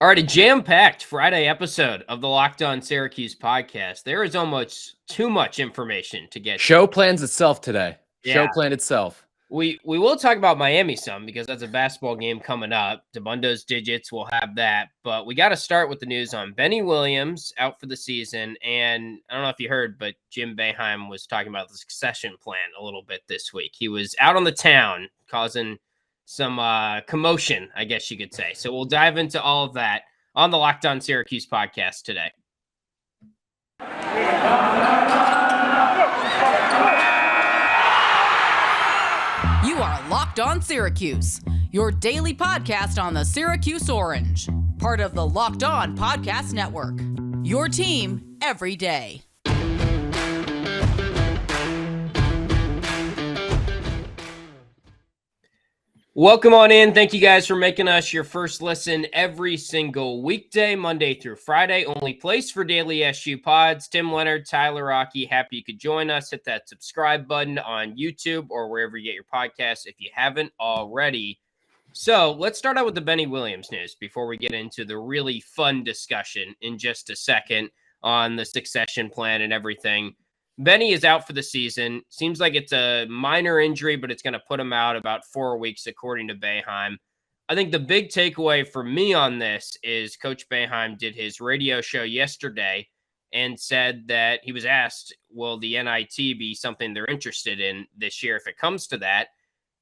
All right, a jam-packed Friday episode of the Locked On Syracuse podcast. There is almost too much information to get to. Show plans itself today. Yeah. Show planned itself. We will talk about Miami some because that's a basketball game coming up. Dabbundo's digits will have that. But we got to start with the news on Benny Williams out for the season. And I don't know if you heard, but Jim Boeheim was talking about the succession plan a little bit this week. He was out on the town causing some commotion, I guess you could say. So we'll dive into all of that on the Locked On Syracuse podcast today. You are Locked On Syracuse, your daily podcast on the Syracuse Orange, part of the Locked On Podcast Network, your team every day. Welcome on in. Thank you guys for making us your first listen every single weekday, Monday through Friday. Only place for daily SU pods. Tim Leonard, Tyler Aki, happy you could join us. Hit that subscribe button on YouTube or wherever you get your podcasts if you haven't already. So let's start out with the Benny Williams news before we get into the really fun discussion in just a second on the succession plan and everything. Benny is out for the season. Seems like it's a minor injury, but it's going to put him out about 4 weeks, according to Boeheim. I think the big takeaway for me on this is Coach Boeheim did his radio show yesterday and said that he was asked, will the NIT be something they're interested in this year if it comes to that?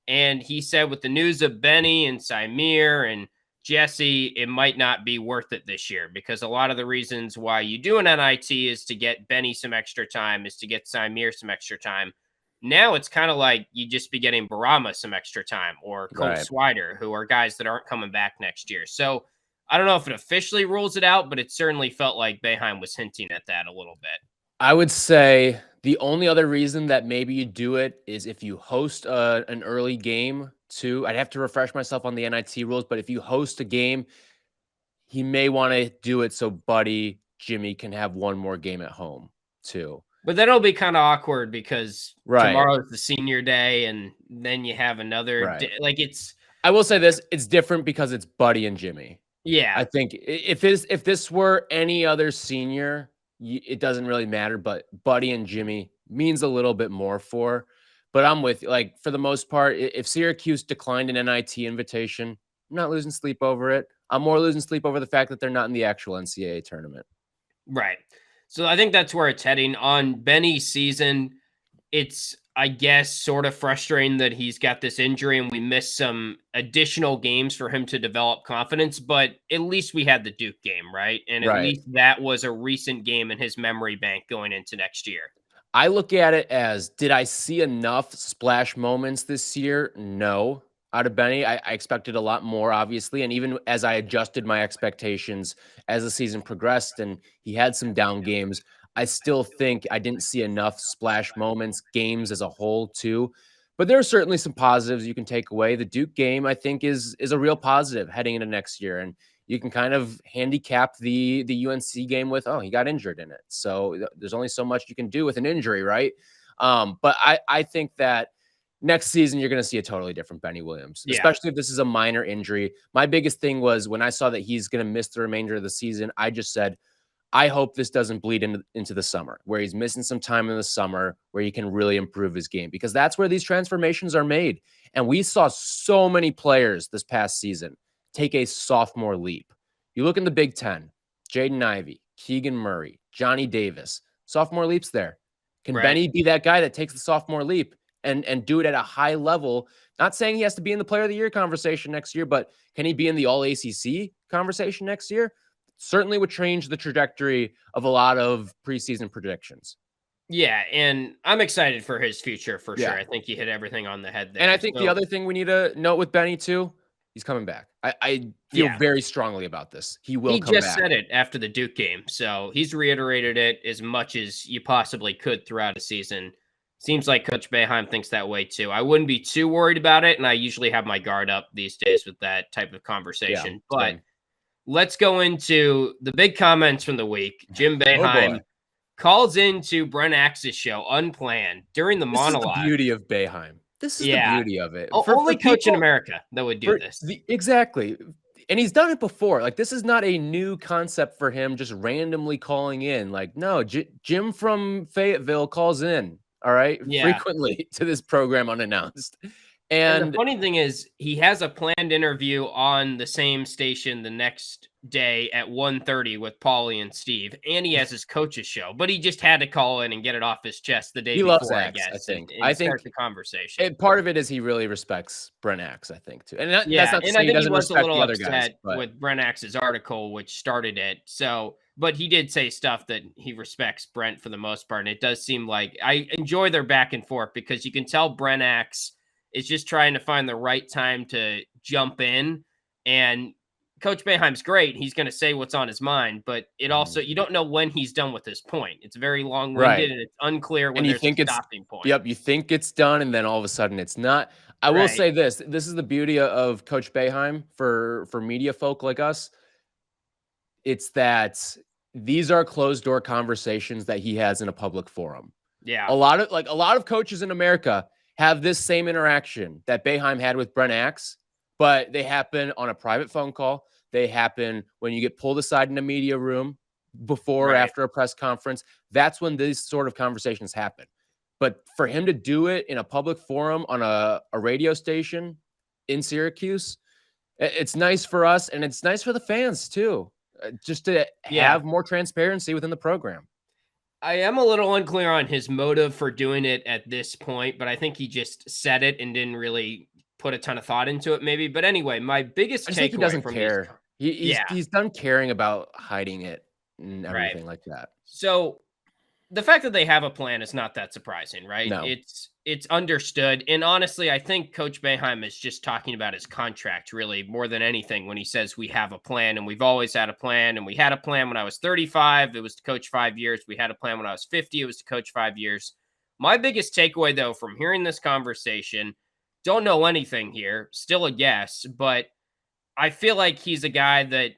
And he said with the news of Benny and Symir and Jesse, it might not be worth it this year because a lot of the reasons why you do an NIT is to get Benny some extra time, is to get Symir some extra time. Now it's kind of like you just be getting Barama some extra time or Colt Swider, who are guys that aren't coming back next year. So I don't know if it officially rules it out, but it certainly felt like Boeheim was hinting at that a little bit. I would say the only other reason that maybe you do it is if you host an early game too. I'd have to refresh myself on the NIT rules, but if you host a game, he may want to do it so Buddy Jimmy can have one more game at home too. But then it'll be kind of awkward because tomorrow's the senior day and then you have another day. Like I will say this, it's different because it's Buddy and Jimmy. Yeah. I think if this were any other senior, it doesn't really matter, but Buddy and Jimmy means a little bit more for. But I'm with you. Like, for the most part, if Syracuse declined an NIT invitation, I'm not losing sleep over it. I'm more losing sleep over the fact that they're not in the actual NCAA tournament. Right. So I think that's where it's heading. On Benny's season, it's, I guess, sort of frustrating that he's got this injury and we missed some additional games for him to develop confidence, but at least we had the Duke game, right? And at least that was a recent game in his memory bank going into next year. I look at it as, did I see enough splash moments this year? No. Out of Benny, I expected a lot more, obviously. And even as I adjusted my expectations as the season progressed and he had some down games, I still think I didn't see enough splash moments, games as a whole, too. But there are certainly some positives you can take away. The Duke game, I think, is a real positive heading into next year. And you can kind of handicap the UNC game with, he got injured in it. So there's only so much you can do with an injury, right? But I think that next season, you're going to see a totally different Benny Williams, especially if this is a minor injury. My biggest thing was when I saw that he's going to miss the remainder of the season, I just said, I hope this doesn't bleed into the summer, where he's missing some time in the summer, where he can really improve his game, because that's where these transformations are made. And we saw so many players this past season take a sophomore leap. You look in the Big Ten, Jaden Ivey, Keegan Murray, Johnny Davis, sophomore leaps there. Can Benny be that guy that takes the sophomore leap and do it at a high level? Not saying he has to be in the Player of the Year conversation next year, but can he be in the All-ACC conversation next year? Certainly would change the trajectory of a lot of preseason predictions. Yeah, and I'm excited for his future for sure. I think you hit everything on the head there. And I think the other thing we need to note with Benny too, he's coming back. I feel very strongly about this. He will come back. He just said it after the Duke game, so he's reiterated it as much as you possibly could throughout a season. Seems like Coach Boeheim thinks that way too. I wouldn't be too worried about it, and I usually have my guard up these days with that type of conversation. But let's go into the big comments from the week. Jim Boeheim calls into Brent Axe's show unplanned during the monologue. This is the beauty of Boeheim. This is the beauty of it. Only coach in America that would do this. Exactly. and he's done it before. Like, this is not a new concept for him just randomly calling in. Like, no, Jim from Fayetteville calls in, all right, Yeah. frequently to this program unannounced. And the And funny thing is, he has a planned interview on the same station the next day at 1:30 with Paulie and Steve, and he has his coach's show, but he just had to call in and get it off his chest the day he loves before, I Axe, I guess, think. and start the conversation. Part of it is he really respects Brent Axe, I think, too. And that's Yeah, not to and say I he think he doesn't was a respect the little other guys. upset But with Brent Axe's article, which started it. So, but he did say stuff that he respects Brent for the most part, and it does seem like I enjoy their back and forth because you can tell Brent Axe is just trying to find the right time to jump in. And Coach Boeheim's great. He's going to say what's on his mind, but it also, you don't know when he's done with his point. It's very long winded Right. and it's unclear when and you there's think a it's stopping point. Yep, you think it's done, and then all of a sudden it's not. I will Right. say this: this is the beauty of Coach Boeheim for media folk like us. It's that these are closed door conversations that he has in a public forum. Yeah. A lot of coaches in America have this same interaction that Boeheim had with Brent Axe, but they happen on a private phone call. They happen when you get pulled aside in a media room before or after a press conference. That's when these sort of conversations happen. But for him to do it in a public forum on a radio station in Syracuse, it's nice for us, and it's nice for the fans too, just to have more transparency within the program. I am a little unclear on his motive for doing it at this point, but I think he just said it and didn't really put a ton of thought into it, maybe. But anyway, my biggest takeaway he doesn't from care. He's done caring about hiding it and everything like that. So the fact that they have a plan is not that surprising, right? No. It's understood. And honestly, I think Coach Boeheim is just talking about his contract really more than anything when he says we have a plan, and we've always had a plan, and we had a plan when I was 35. It was to coach 5 years. We had a plan when I was 50. It was to coach 5 years. My biggest takeaway, though, from hearing this conversation, don't know anything here, still a guess, but I feel like he's a guy that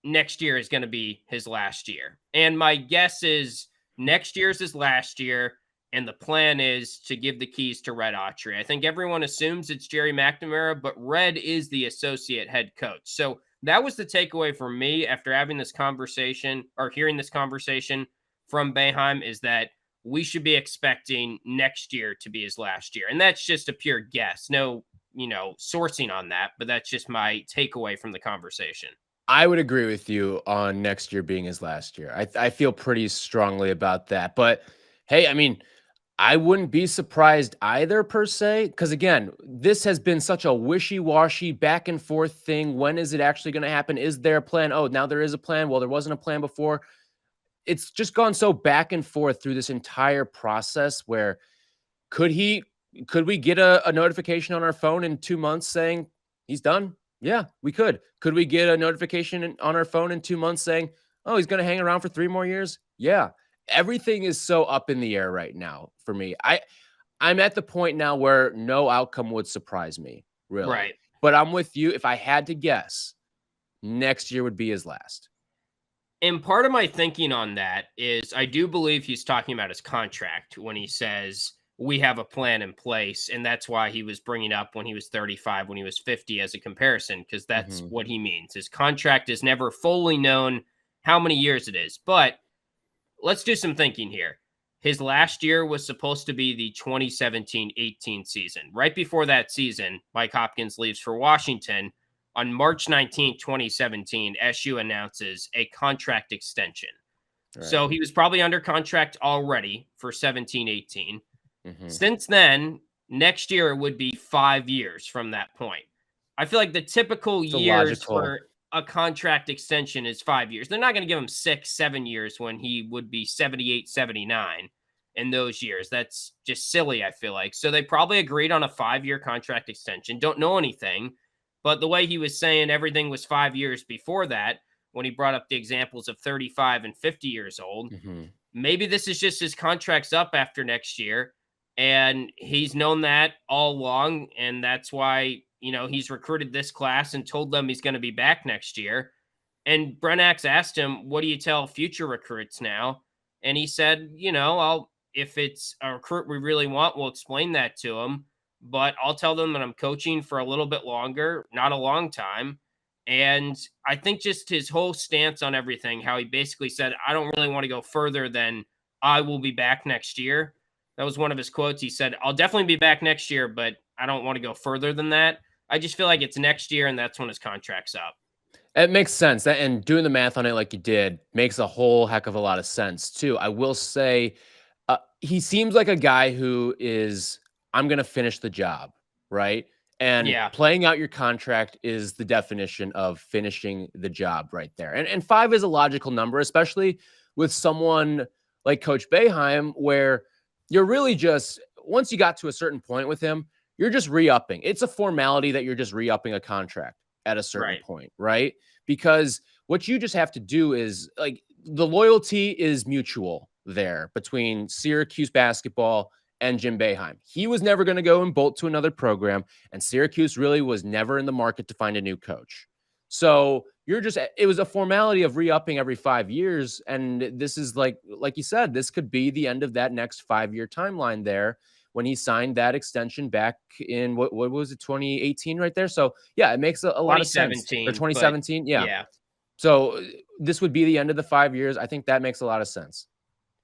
next year is going to be his last year. And my guess is next year's his last year, and the plan is to give the keys to Red Autry. I think everyone assumes it's Gerry McNamara, but Red is the associate head coach. So that was the takeaway for me after having this conversation or hearing this conversation from Boeheim, is that we should be expecting next year to be his last year. And that's just a pure guess. No, sourcing on that, but that's just my takeaway from the conversation. I would agree with you on next year being his last year. I feel pretty strongly about that. But hey, I mean, I wouldn't be surprised either per se, because again, this has been such a wishy-washy back and forth thing. When is it actually going to happen? Is there a plan? Oh, now there is a plan. Well, there wasn't a plan before. It's just gone so back and forth through this entire process where could we get a notification on our phone in 2 months saying he's done? Yeah, we could. Could we get a notification on our phone in 2 months saying, oh, he's going to hang around for 3 more years? Yeah. Everything is so up in the air right now for me. I'm at the point now where no outcome would surprise me, really. Right. But I'm with you. If I had to guess, next year would be his last. And part of my thinking on that is I do believe he's talking about his contract when he says we have a plan in place. And that's why he was bringing up when he was 35, when he was 50 as a comparison, because that's what he means. His contract is never fully known how many years it is. But let's do some thinking here. His last year was supposed to be the 2017-18 season. Right before that season, Mike Hopkins leaves for Washington. On March 19, 2017, SU announces a contract extension. Right. So he was probably under contract already for 17-18. Since then, next year would be 5 years from that point. I feel like the typical years for a contract extension is 5 years. They're not going to give him 6-7 years when he would be 78, 79 in those years. That's just silly, I feel like. So they probably agreed on a 5-year contract extension. Don't know anything. But the way he was saying everything was 5 years before that, when he brought up the examples of 35 and 50 years old, maybe this is just his contract's up after next year. And he's known that all along. And that's why, he's recruited this class and told them he's going to be back next year. And Brent Axe asked him, what do you tell future recruits now? And he said, if it's a recruit we really want, we'll explain that to him. But I'll tell them that I'm coaching for a little bit longer, not a long time. And I think just his whole stance on everything, how he basically said, I don't really want to go further than I will be back next year. That was one of his quotes. He said, I'll definitely be back next year, but I don't want to go further than that. I just feel like it's next year, and that's when his contract's up. It makes sense. And doing the math on it like you did makes a whole heck of a lot of sense, too. I will say he seems like a guy who is, I'm going to finish the job, right? And playing out your contract is the definition of finishing the job right there. And 5 is a logical number, especially with someone like Coach Boeheim, where you're really just, once you got to a certain point with him, you're just re-upping. It's a formality that you're just re-upping a contract at a certain point, right? Because what you just have to do is, like, the loyalty is mutual there between Syracuse basketball and Jim Boeheim. He was never going to go and bolt to another program, and Syracuse really was never in the market to find a new coach. So it was a formality of re-upping every 5 years. And this is like you said, this could be the end of that next 5-year timeline there when he signed that extension back in, what was it, 2018 right there? So yeah, it makes a lot of sense. Or 2017, yeah. So this would be the end of the 5 years. I think that makes a lot of sense.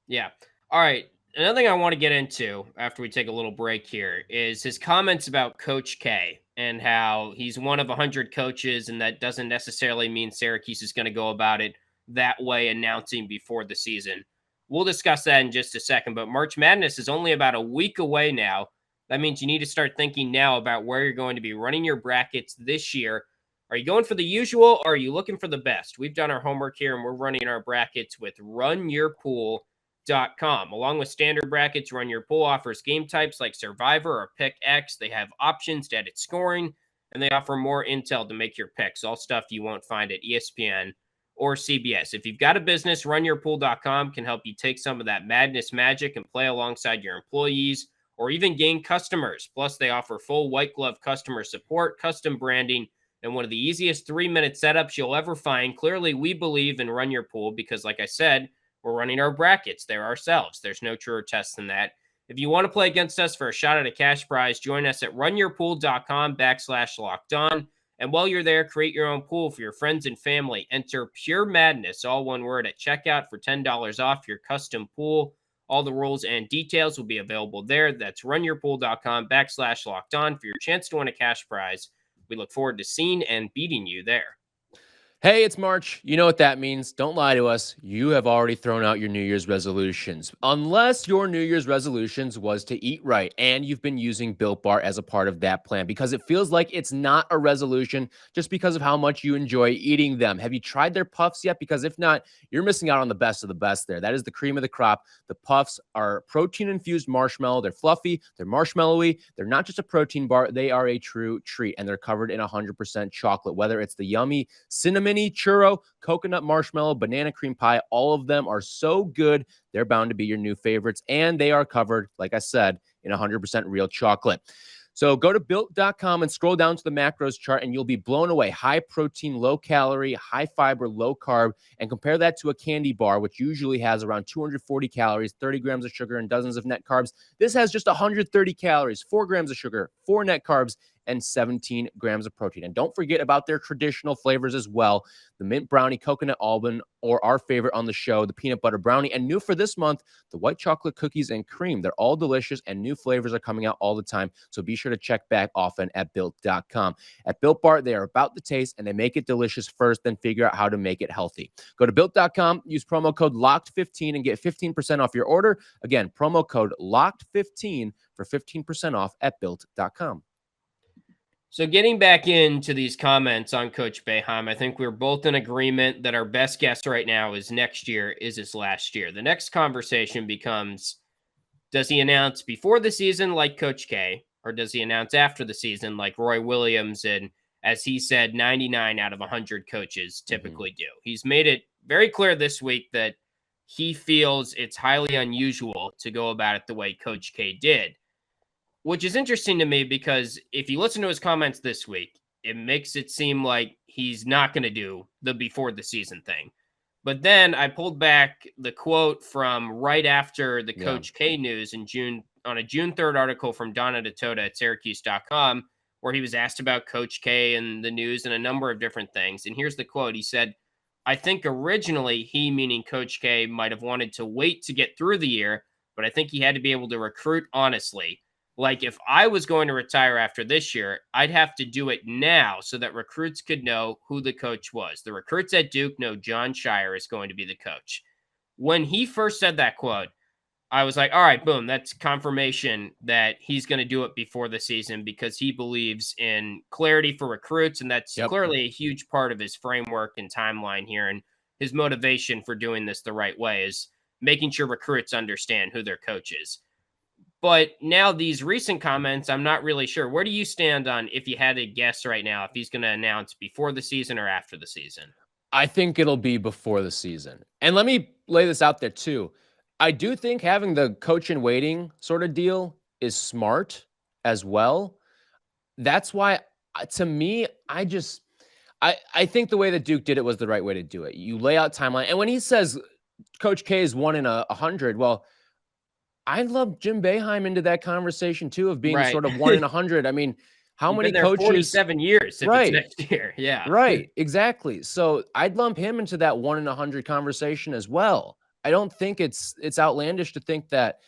Yeah. All right. Another thing I want to get into after we take a little break here is his comments about Coach K and how he's one of 100 coaches, and that doesn't necessarily mean Syracuse is going to go about it that way, announcing before the season. We'll discuss that in just a second, but March Madness is only about a week away now. That means you need to start thinking now about where you're going to be running your brackets this year. Are you going for the usual, or are you looking for the best? We've done our homework here, and we're running our brackets with runyourpool.com. Along with standard brackets, Run Your Pool offers game types like Survivor or Pick X. They have options to edit scoring, and they offer more intel to make your picks, all stuff you won't find at ESPN or CBS. If you've got a business, runyourpool.com can help you take some of that madness magic and play alongside your employees or even gain customers. Plus, they offer full white glove customer support, custom branding, and one of the easiest 3-minute setups you'll ever find. Clearly, we believe in Run Your Pool because, like I said, we're running our brackets there ourselves. There's no truer test than that. If you want to play against us for a shot at a cash prize, join us at runyourpool.com/lockedon. And while you're there, create your own pool for your friends and family. Enter Pure Madness, all one word, at checkout for $10 off your custom pool. All the rules and details will be available there. That's runyourpool.com/lockedon for your chance to win a cash prize. We look forward to seeing and beating you there. Hey, it's March. You know what that means. Don't lie to us. You have already thrown out your New Year's resolutions. Unless your New Year's resolutions was to eat right and you've been using Built Bar as a part of that plan, because it feels like it's not a resolution just because of how much you enjoy eating them. Have you tried their puffs yet? Because if not, you're missing out on the best of the best there. That is the cream of the crop. The puffs are protein-infused marshmallow. They're fluffy. They're marshmallowy. They're not just a protein bar. They are a true treat, and they're covered in 100% chocolate, whether it's the yummy cinnamon churro, coconut marshmallow, banana cream pie. All of them are so good. They're bound to be your new favorites. And they are covered, like I said, in 100% real chocolate. So go to built.com and scroll down to the macros chart, and you'll be blown away. High protein, low calorie, high fiber, low carb, and compare that to a candy bar, which usually has around 240 calories, 30 grams of sugar, and dozens of net carbs. This has just 130 calories, 4 grams of sugar, 4 net carbs, and 17 grams of protein. And don't forget about their traditional flavors as well. The mint brownie, coconut almond, or our favorite on the show, the peanut butter brownie. And new for this month, the white chocolate cookies and cream. They're all delicious, and new flavors are coming out all the time. So be sure to check back often at Built.com. At Built Bar, they are about the taste, and they make it delicious first, then figure out how to make it healthy. Go to Built.com, use promo code LOCKED15 and get 15% off your order. Again, promo code LOCKED15 for 15% off at Built.com. So getting back into these comments on Coach Boeheim, I think we're both in agreement that our best guess right now is next year is his last year. The next conversation becomes, does he announce before the season like Coach K, or does he announce after the season like Roy Williams and, as he said, 99 out of 100 coaches typically do? He's made it very clear this week that he feels it's highly unusual to go about it the way Coach K did. Which is interesting to me because if you listen to his comments this week, it makes it seem like he's not going to do the before the season thing. But then I pulled back the quote from right after the Coach K news in June on a June 3rd article from Donna DeToda at Syracuse.com, where he was asked about Coach K and the news and a number of different things. And here's the quote. He said, I think originally he, meaning Coach K, might have wanted to wait to get through the year, but I think he had to be able to recruit honestly. Like, if I was going to retire after this year, I'd have to do it now so that recruits could know who the coach was. The recruits at Duke know John Shire is going to be the coach. When he first said that quote, I was like, all right, boom, that's confirmation that he's going to do it before the season because he believes in clarity for recruits. And that's clearly a huge part of his framework and timeline here. And his motivation for doing this the right way is making sure recruits understand who their coach is. But now these recent comments, I'm not really sure. Where do you stand on, if you had to guess right now, if he's going to announce before the season or after the season? I think it'll be before the season. And let me lay this out there too. I do think having the coach in waiting sort of deal is smart as well. That's why, to me, I think the way that Duke did it was the right way to do it. You lay out timeline. And when he says Coach K is 1 in 100, well, I'd love Jim Boeheim into that conversation too of being sort of 1 in 100. I mean, how many coaches? 47 years, if it's next year. Yeah, right, exactly. So I'd lump him into that 1 in 100 conversation as well. I don't think it's outlandish to think that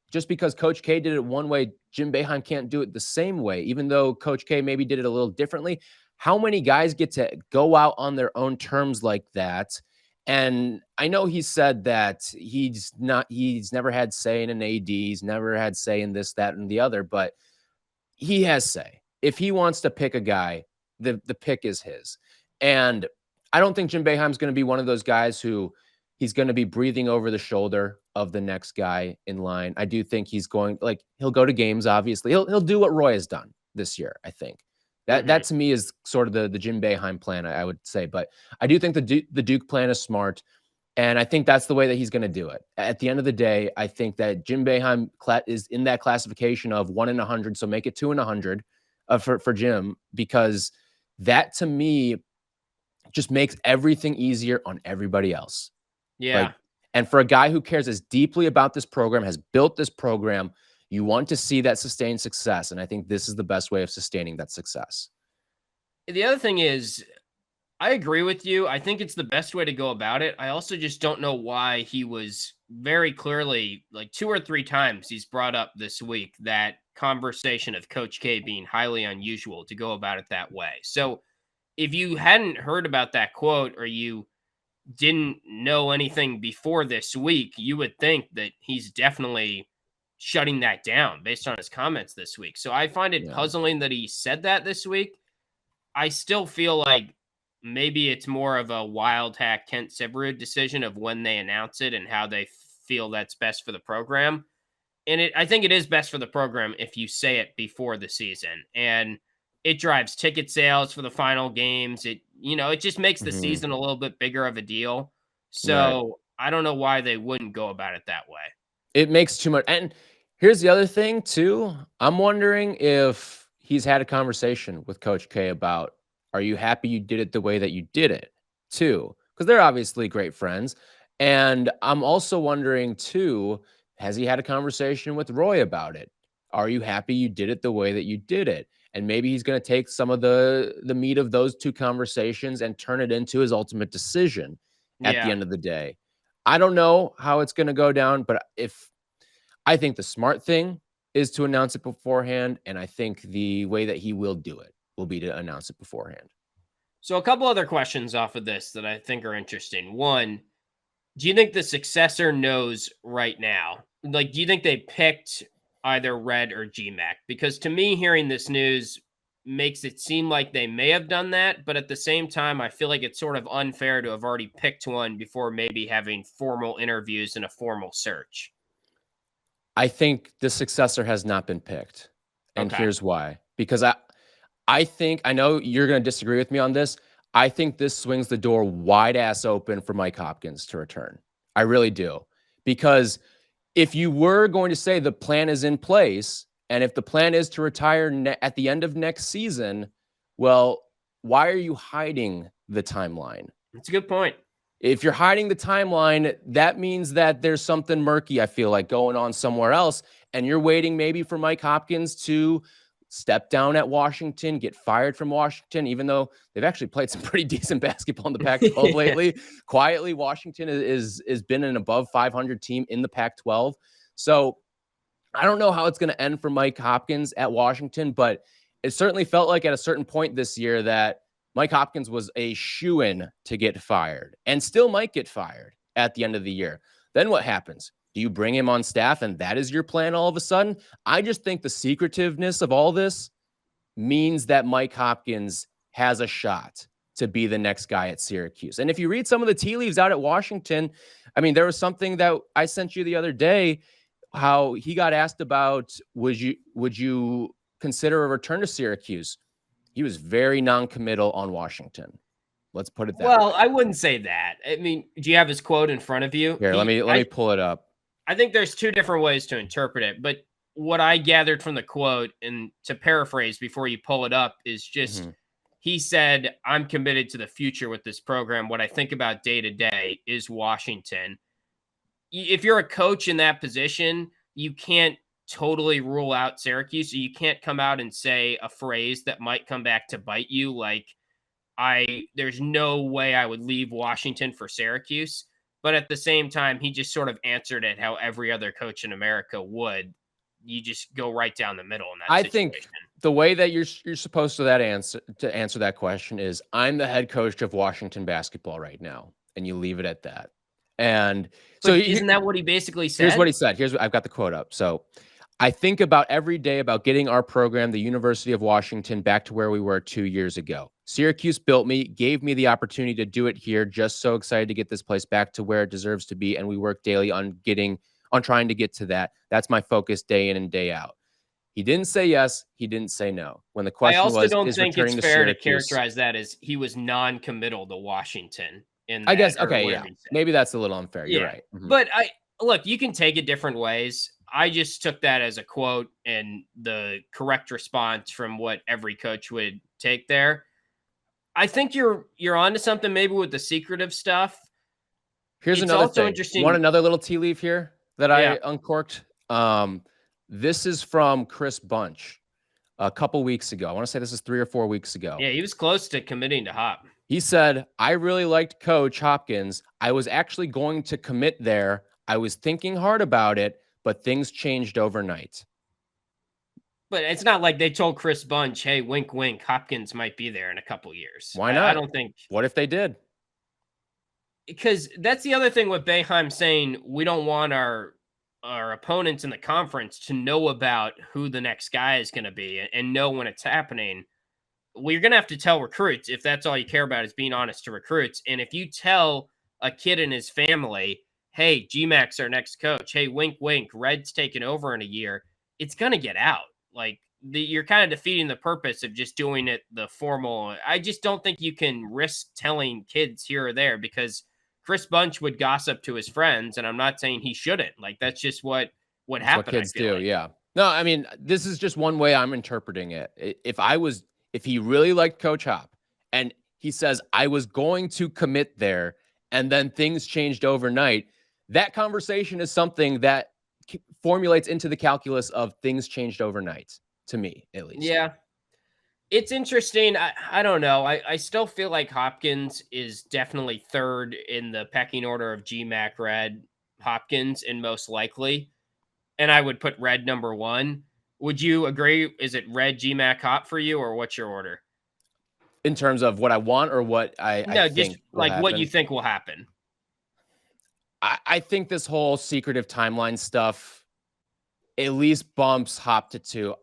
just because Coach K did it one way, Jim Boeheim can't do it the same way, even though Coach K maybe did it a little differently. How many guys get to go out on their own terms like that? And I know he said that he's never had say in an AD, he's never had say in this, that, and the other, but he has say. If he wants to pick a guy, the pick is his. And I don't think Jim Boeheim's going to be one of those guys who he's going to be breathing over the shoulder of the next guy in line. I do think he's going, like, he'll go to games, obviously. He'll do what Roy has done this year, I think. That to me is sort of the Jim Boeheim plan, I would say. But I do think the Duke plan is smart, and I think that's the way that he's going to do it. At the end of the day, I think that Jim Boeheim is in that classification of 1 in 100, so make it 2 in 100 for Jim, because that to me just makes everything easier on everybody else. Yeah. And for a guy who cares as deeply about this program, has built this program, you want to see that sustained success. And I think this is the best way of sustaining that success. The other thing is, I agree with you. I think it's the best way to go about it. I also just don't know why he was very clearly, like 2 or 3 times he's brought up this week, that conversation of Coach K being highly unusual to go about it that way. So if you hadn't heard about that quote, or you didn't know anything before this week, you would think that he's definitely shutting that down based on his comments this week. So I find it puzzling that he said that this week. I still feel like maybe it's more of a wild hack Kent Syverud decision of when they announce it and how they feel that's best for the program. And I think it is best for the program if you say it before the season, and it drives ticket sales for the final games. It just makes the season a little bit bigger of a deal. So I don't know why they wouldn't go about it that way. It makes too much. And here's the other thing too. I'm wondering if he's had a conversation with Coach K about, are you happy you did it the way that you did it too? Because they're obviously great friends. And I'm also wondering too, has he had a conversation with Roy about it? Are you happy you did it the way that you did it? And maybe he's going to take some of the meat of those 2 conversations and turn it into his ultimate decision at the end of the day. I don't know how it's going to go down, but I think the smart thing is to announce it beforehand. And I think the way that he will do it will be to announce it beforehand. So a couple other questions off of this that I think are interesting. One, do you think the successor knows right now? Like, do you think they picked either Red or GMAC? Because to me, hearing this news makes it seem like they may have done that, but at the same time, I feel like it's sort of unfair to have already picked one before maybe having formal interviews and a formal search. I think the successor has not been picked. And here's why. Because I think, I know you're going to disagree with me on this. I think this swings the door wide ass open for Mike Hopkins to return. I really do. Because if you were going to say the plan is in place, and if the plan is to retire at the end of next season, well, why are you hiding the timeline? That's a good point. If you're hiding the timeline, that means that there's something murky, I feel like, going on somewhere else. And you're waiting maybe for Mike Hopkins to step down at Washington, get fired from Washington, even though they've actually played some pretty decent basketball in the Pac-12 lately. Quietly, Washington is been an above 500 team in the Pac-12. So I don't know how it's going to end for Mike Hopkins at Washington, but it certainly felt like at a certain point this year that Mike Hopkins was a shoo-in to get fired and still might get fired at the end of the year. Then what happens? Do you bring him on staff and that is your plan all of a sudden? I just think the secretiveness of all this means that Mike Hopkins has a shot to be the next guy at Syracuse. And if you read some of the tea leaves out at Washington, I mean, there was something that I sent you the other day, how he got asked about, would you consider a return to Syracuse? He was very non-committal on Washington. Let's put it that way. I wouldn't say that. I mean, do you have his quote in front of you? Here, let me pull it up. I think there's two different ways to interpret it, but what I gathered from the quote, and to paraphrase before you pull it up, is just he said, I'm committed to the future with this program. What I think about day to day is Washington. If you're a coach in that position, you can't totally rule out Syracuse. So you can't come out and say a phrase that might come back to bite you. Like, there's no way I would leave Washington for Syracuse. But at the same time, he just sort of answered it how every other coach in America would. You just go right down the middle in that situation. I think the way that you're supposed to answer that question is, I'm the head coach of Washington basketball right now, and you leave it at that. And so isn't that what he basically said? Here's what he said. I've got the quote up. So I think about every day about getting our program, the University of Washington, back to where we were 2 years ago. Syracuse built me, gave me the opportunity to do it here. Just so excited to get this place back to where it deserves to be. And we work daily on trying to get to that. That's my focus day in and day out. He didn't say yes. He didn't say no. When the question was, I also don't think it's fair to Syracuse, characterize that as he was non-committal to Washington. I guess, okay, yeah. Maybe that's a little unfair. You're right. Mm-hmm. But look, you can take it different ways. I just took that as a quote and the correct response from what every coach would take there. I think you're onto something maybe with the secretive stuff. Here's another thing. Interesting. Want another little tea leaf here that I uncorked? This is from Chris Bunch a couple weeks ago. I want to say this is 3 or 4 weeks ago. Yeah, he was close to committing to Hop. He said, I really liked Coach Hopkins. I was actually going to commit there. I was thinking hard about it, but things changed overnight. But it's not like they told Chris Bunch, hey, wink, wink, Hopkins might be there in a couple years. Why not? I don't think. What if they did? Because that's the other thing with Boeheim saying we don't want our opponents in the conference to know about who the next guy is going to be and know when it's happening. Well, you're going to have to tell recruits if that's all you care about is being honest to recruits. And if you tell a kid and his family, hey, GMAC's our next coach. Hey, wink, wink, Red's taking over in a year. It's going to get out. Like, you're kind of defeating the purpose of just doing it the formal. I just don't think you can risk telling kids here or there because Chris Bunch would gossip to his friends. And I'm not saying he shouldn't. Like, that's just what happened. What kids do. Like. Yeah. No, I mean, this is just one way I'm interpreting it. If he really liked Coach Hop and he says, I was going to commit there and then things changed overnight, that conversation is something that formulates into the calculus of things changed overnight, to me, at least. Yeah. It's interesting. I don't know. I still feel like Hopkins is definitely third in the pecking order of GMAC, Red, Hopkins, and most likely. And I would put Red number 1. Would you agree? Is it Red, GMAC, Hop for you, or what's your order? In terms of what I want or what I think just like happen? What you think will happen. I think this whole secretive timeline stuff at least bumps Hop to 2.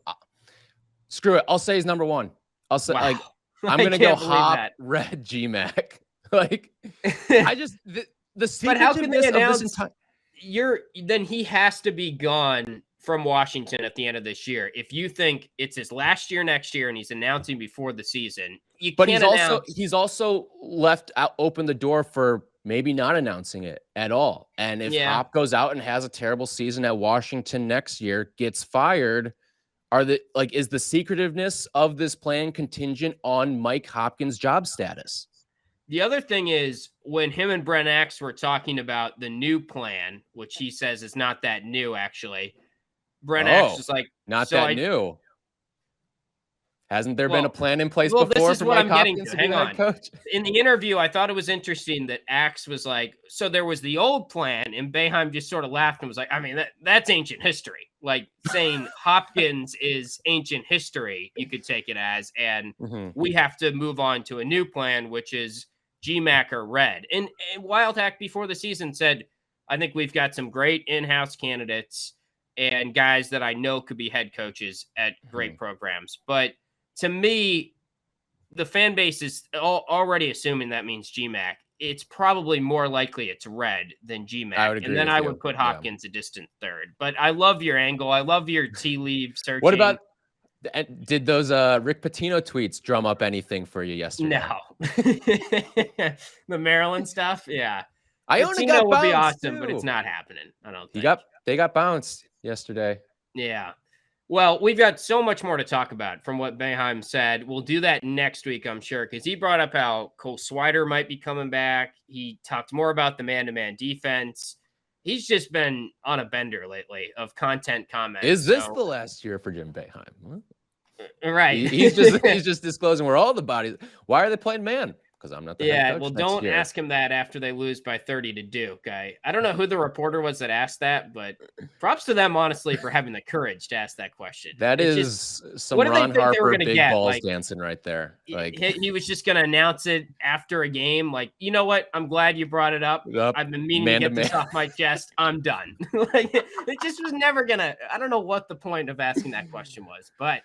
Screw it. I'll say he's number 1. I'll say I'm going to go Hop, Red, GMAC. Like, I just the secretiveness but how can they announce then he has to be gone from Washington at the end of this year. If you think it's his last year next year and he's announcing before the season, he's also left open the door for maybe not announcing it at all. And if Hop goes out and has a terrible season at Washington next year, gets fired, is the secretiveness of this plan contingent on Mike Hopkins' job status? The other thing is when him and Brent Axe were talking about the new plan, which he says is not that new, actually. Brent Axe was like, not so that new. Hasn't there been a plan in place well, before this is for what Mike I'm getting Hopkins to. to be Hang the on. head coach? In the interview, I thought it was interesting that Axe was like, so there was the old plan, and Boeheim just sort of laughed and was like, I mean, that's ancient history. Like saying Hopkins is ancient history, you could take it as, and we have to move on to a new plan, which is GMAC or Red. And Wild Hack before the season said, I think we've got some great in-house candidates and guys that I know could be head coaches at great programs. But to me, the fan base is already assuming that means GMAC. It's probably more likely it's Red than GMAC. I would agree and then with I you. would put Hopkins a distant third. But I love your angle. I love your tea leaf searching. What about, did those Rick Pitino tweets drum up anything for you yesterday? No. The Maryland stuff? Yeah. I only got would bounced be awesome, too. but it's not happening. I don't think. They got bounced yesterday. Yeah. Well, we've got so much more to talk about from what Boeheim said. We'll do that next week, I'm sure, because he brought up how Cole Swider might be coming back. He talked more about the man-to-man defense. He's just been on a bender lately of content comments. Is this the last year for Jim Boeheim? Right. He's just disclosing where all the bodies. Why are they playing man? Because I'm not the head coach. Well, next don't year. ask him that after they lose by 30 to Duke. I don't know who the reporter was that asked that, but props to them, honestly, for having the courage to ask that question. That it's is just, some what did they Ron think they were Harper gonna big get? balls Like, dancing right there. Like he was just going to announce it after a game. Like, you know what? I'm glad you brought it up. I've been meaning to get this off my chest. I'm done. Like, it just was never going to. I don't know what the point of asking that question was, but.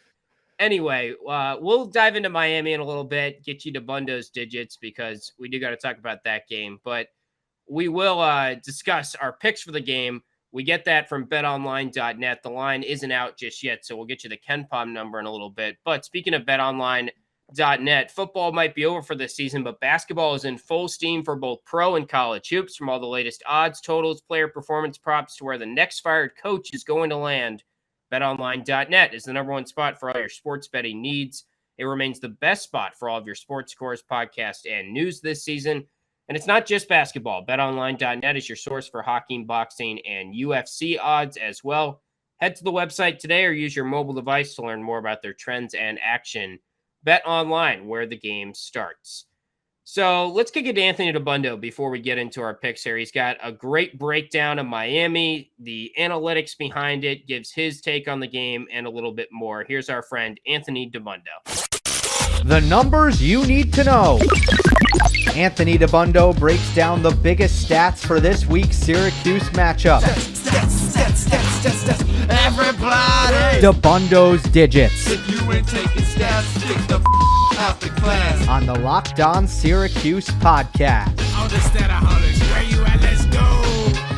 Anyway, we'll dive into Miami in a little bit, get you to Dabundo's digits because we do got to talk about that game. But we will discuss our picks for the game. We get that from betonline.net. The line isn't out just yet, so we'll get you the KenPom number in a little bit. But speaking of betonline.net, football might be over for this season, but basketball is in full steam for both pro and college hoops. From all the latest odds, totals, player performance props to where the next fired coach is going to land, BetOnline.net is the number one spot for all your sports betting needs. It remains the best spot for all of your sports scores, podcasts, and news this season. And it's not just basketball. BetOnline.net is your source for hockey, boxing, and UFC odds as well. Head to the website today or use your mobile device to learn more about their trends and action. BetOnline, where the game starts. So let's kick it to Anthony Dabbundo before we get into our picks here. He's got a great breakdown of Miami, the analytics behind it, gives his take on the game, and a little bit more. Here's our friend Anthony Dabbundo. The numbers you need to know. Anthony Dabbundo breaks down the biggest stats for this week's Syracuse matchup. Everybody! Dabundo's digits. If you ain't taking stats, kick the out the class. On the Locked On Syracuse Podcast. On the Stataholics, where you at? Let's go!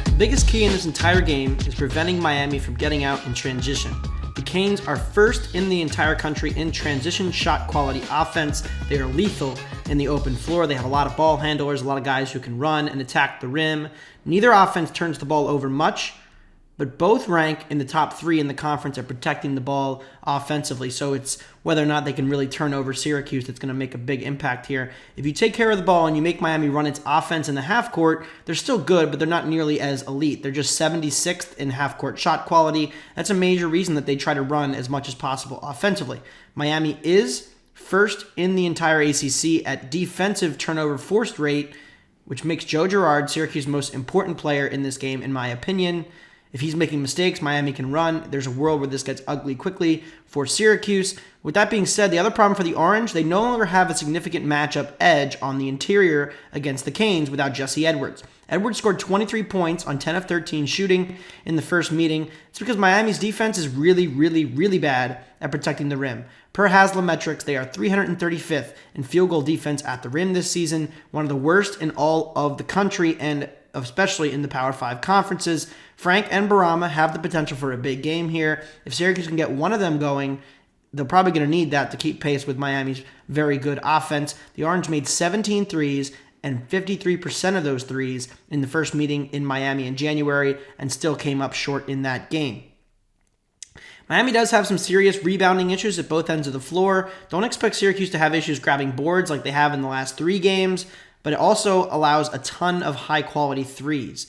The biggest key in this entire game is preventing Miami from getting out in transition. The Canes are first in the entire country in transition shot quality offense. They are lethal in the open floor. They have a lot of ball handlers, a lot of guys who can run and attack the rim. Neither offense turns the ball over much, but both rank in the top 3 in the conference at protecting the ball offensively. So it's whether or not they can really turn over Syracuse that's going to make a big impact here. If you take care of the ball and you make Miami run its offense in the half court, they're still good, but they're not nearly as elite. They're just 76th in half court shot quality. That's a major reason that they try to run as much as possible offensively. Miami is first in the entire ACC at defensive turnover forced rate, which makes Joe Girard Syracuse's most important player in this game, in my opinion. If he's making mistakes, Miami can run. There's a world where this gets ugly quickly for Syracuse. With that being said, the other problem for the Orange, they no longer have a significant matchup edge on the interior against the Canes without Jesse Edwards. Edwards scored 23 points on 10 of 13 shooting in the first meeting. It's because Miami's defense is really, really, really bad at protecting the rim. Per Haslametrics, they are 335th in field goal defense at the rim this season, one of the worst in all of the country and especially in the Power 5 conferences. Frank and Barama have the potential for a big game here. If Syracuse can get one of them going, they're probably going to need that to keep pace with Miami's very good offense. The Orange made 17 threes, and 53% of those threes in the first meeting in Miami in January, and still came up short in that game. Miami does have some serious rebounding issues at both ends of the floor. Don't expect Syracuse to have issues grabbing boards like they have in the last 3 games, but it also allows a ton of high-quality threes.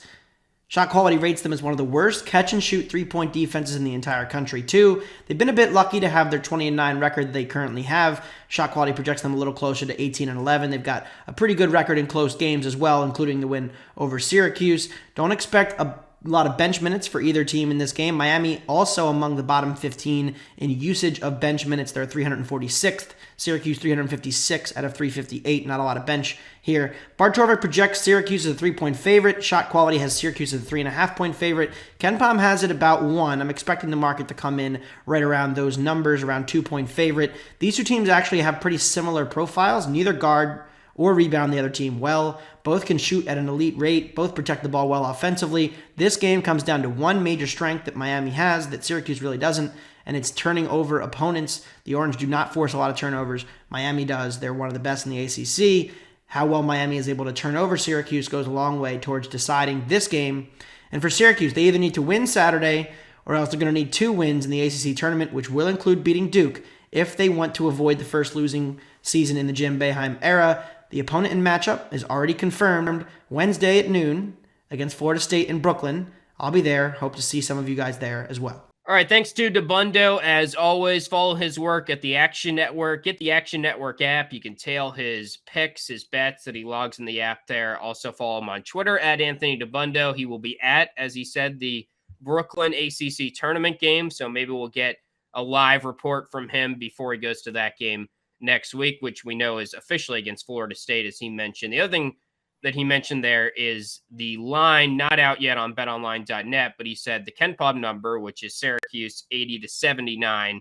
Shot quality rates them as one of the worst catch-and-shoot three-point defenses in the entire country, too. They've been a bit lucky to have their 20-9 record that they currently have. Shot quality projects them a little closer to 18-11. They've got a pretty good record in close games as well, including the win over Syracuse. Don't expect a lot of bench minutes for either team in this game. Miami also among the bottom 15 in usage of bench minutes. They're 346th. Syracuse 356 out of 358. Not a lot of bench here. Bartorvik projects Syracuse as a 3-point favorite. Shot quality has Syracuse as a 3.5-point favorite. KenPom has it about 1. I'm expecting the market to come in right around those numbers, around 2-point favorite. These two teams actually have pretty similar profiles. Neither guard or rebound the other team well. Both can shoot at an elite rate. Both protect the ball well offensively. This game comes down to one major strength that Miami has that Syracuse really doesn't, and it's turning over opponents. The Orange do not force a lot of turnovers. Miami does. They're one of the best in the ACC. How well Miami is able to turn over Syracuse goes a long way towards deciding this game. And for Syracuse, they either need to win Saturday or else they're going to need 2 wins in the ACC tournament, which will include beating Duke, if they want to avoid the first losing season in the Jim Boeheim era. The opponent in matchup is already confirmed Wednesday at noon against Florida State in Brooklyn. I'll be there. Hope to see some of you guys there as well. All right, thanks to Dabbundo. As always, follow his work at the Action Network. Get the Action Network app. You can tail his picks, his bets that he logs in the app there. Also follow him on Twitter at Anthony Dabbundo. He will be at, as he said, the Brooklyn ACC tournament game. So maybe we'll get a live report from him before he goes to that game next week, which we know is officially against Florida State, as he mentioned. The other thing that he mentioned there is the line not out yet on betonline.net, but he said the KenPom number, which is Syracuse 80-79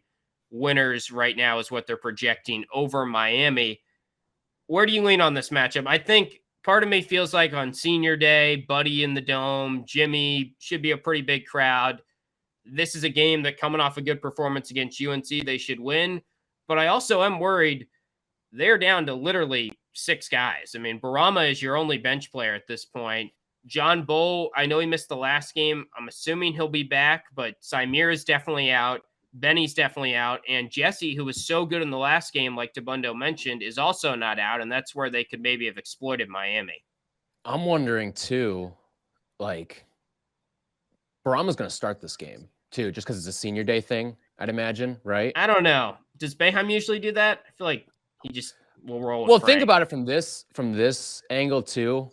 winners right now, is what they're projecting over Miami. Where do you lean on this matchup? I think part of me feels like on senior day, Buddy in the Dome, Jimmy should be a pretty big crowd. This is a game that, coming off a good performance against UNC, they should win. But I also am worried they're down to literally 6 guys. I mean, Boeheim is your only bench player at this point. John Bull, I know he missed the last game. I'm assuming he'll be back, but Symir is definitely out. Benny's definitely out. And Jesse, who was so good in the last game, like Dabbundo mentioned, is also not out. And that's where they could maybe have exploited Miami. I'm wondering, too, like, Boeheim's going to start this game, too, just because it's a senior day thing, I'd imagine, right? I don't know. Does Boeheim usually do that? I feel like he just will roll with Well, Frank. think about it from this angle, too.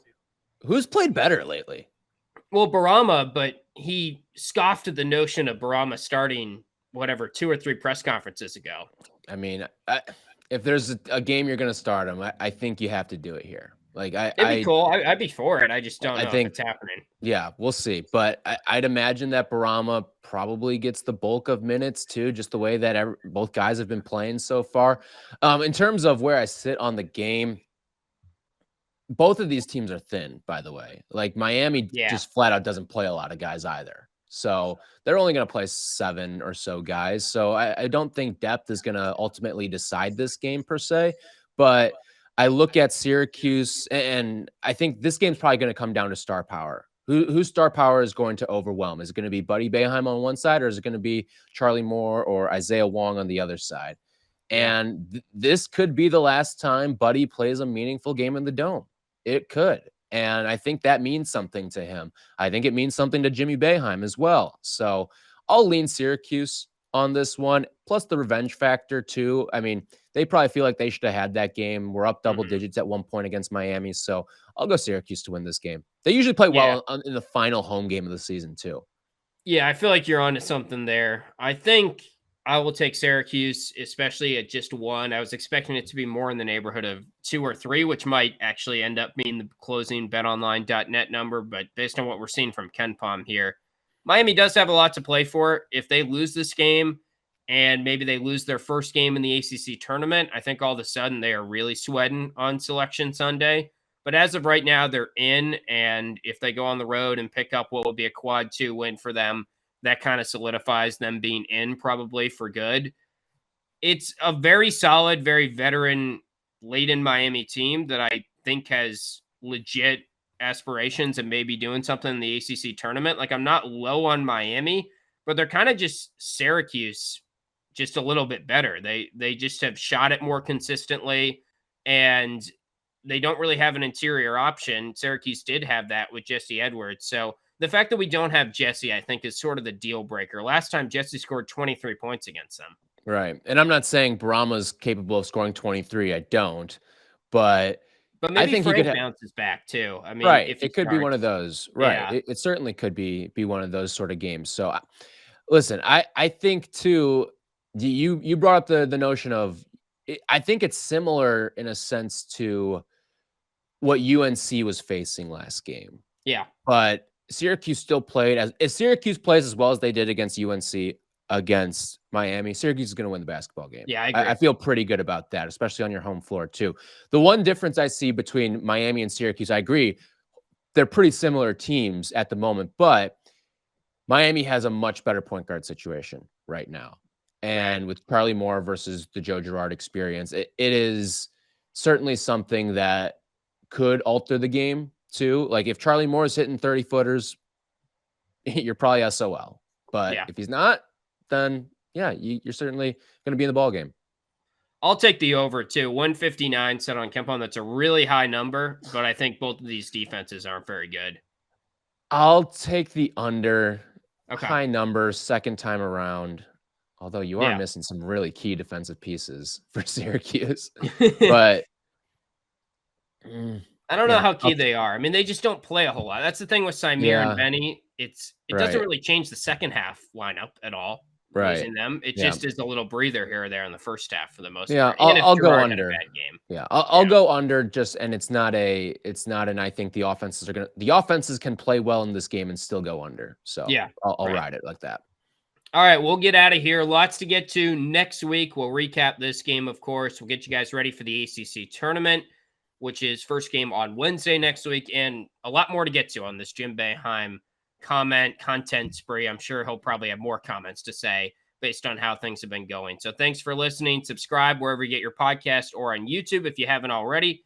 Who's played better lately? Well, Boeheim, but he scoffed at the notion of Boeheim starting, 2 or 3 press conferences ago. I mean, if there's a game you're going to start him, I think you have to do it here. Like, It'd be cool. I'd be for it. I just don't know if it's happening. Yeah, we'll see. But I'd imagine that Boeheim probably gets the bulk of minutes too, just the way that both guys have been playing so far. In terms of where I sit on the game, both of these teams are thin, by the way. Like, Miami just flat out doesn't play a lot of guys either. So they're only going to play 7 or so guys. So I don't think depth is going to ultimately decide this game per se. But I look at Syracuse, and I think this game's probably going to come down to star power. Whose star power is going to overwhelm? Is it going to be Buddy Boeheim on one side, or is it going to be Charlie Moore or Isaiah Wong on the other side? And this could be the last time Buddy plays a meaningful game in the Dome. It could. And I think that means something to him. I think it means something to Jimmy Boeheim as well. So I'll lean Syracuse on this one, plus the revenge factor too. I mean, they probably feel like they should have had that game. We're up double digits at one point against Miami. So I'll go Syracuse to win this game. They usually play well in the final home game of the season too. Yeah, I feel like you're onto something there. I think I will take Syracuse, especially at just 1. I was expecting it to be more in the neighborhood of 2 or 3, which might actually end up being the closing betonline.net number. But based on what we're seeing from KenPom here, Miami does have a lot to play for. If they lose this game and maybe they lose their first game in the ACC tournament, I think all of a sudden they are really sweating on Selection Sunday. But as of right now, they're in. And if they go on the road and pick up what will be a quad 2 win for them, that kind of solidifies them being in probably for good. It's a very solid, very veteran-laden Miami team that I think has legit aspirations and maybe doing something in the ACC tournament. Like, I'm not low on Miami, but they're kind of just Syracuse just a little bit better. They just have shot it more consistently, and they don't really have an interior option. Syracuse did have that with Jesse Edwards. So the fact that we don't have Jesse, I think, is sort of the deal breaker. Last time Jesse scored 23 points against them. Right. And I'm not saying Brahma's capable of scoring 23. I don't. But maybe I think Frank he could bounces back too. I mean, right. if It could be one of those. Right. Yeah. It certainly could be one of those sort of games. So listen, I think too, you brought up the notion of, I think it's similar in a sense to what UNC was facing last game. Yeah. But Syracuse still played if Syracuse plays as well as they did against UNC against Miami, Syracuse is going to win the basketball game. Yeah, I agree. I feel pretty good about that, especially on your home floor too. The one difference I see between Miami and Syracuse, I agree, they're pretty similar teams at the moment, but Miami has a much better point guard situation right now. And with Charlie Moore versus the Joe Girard experience, it is certainly something that could alter the game too. Like if Charlie Moore is hitting 30-footers, you're probably SOL. But if he's not, then yeah, you're certainly going to be in the ball game. I'll take the over too. 159 set on KenPom. That's a really high number, but I think both of these defenses aren't very good. I'll take the under. Okay. High number, second time around. Although you are missing some really key defensive pieces for Syracuse. But I don't know how key they are. I mean, they just don't play a whole lot. That's the thing with Symir and Benny. It doesn't really change the second half lineup at all. Right. Using them. It just is a little breather here or there in the first half for the most part. Yeah, I'll go under. Game. Yeah, I'll go under and it's not and I think the offenses can play well in this game and still go under. So yeah, I'll ride it like that. All right, we'll get out of here. Lots to get to next week. We'll recap this game, of course. We'll get you guys ready for the ACC tournament, which is first game on Wednesday next week, and a lot more to get to on this Jim Boeheim content spree. I'm sure he'll probably have more comments to say based on how things have been going. So thanks for listening. Subscribe wherever you get your podcast or on YouTube if you haven't already.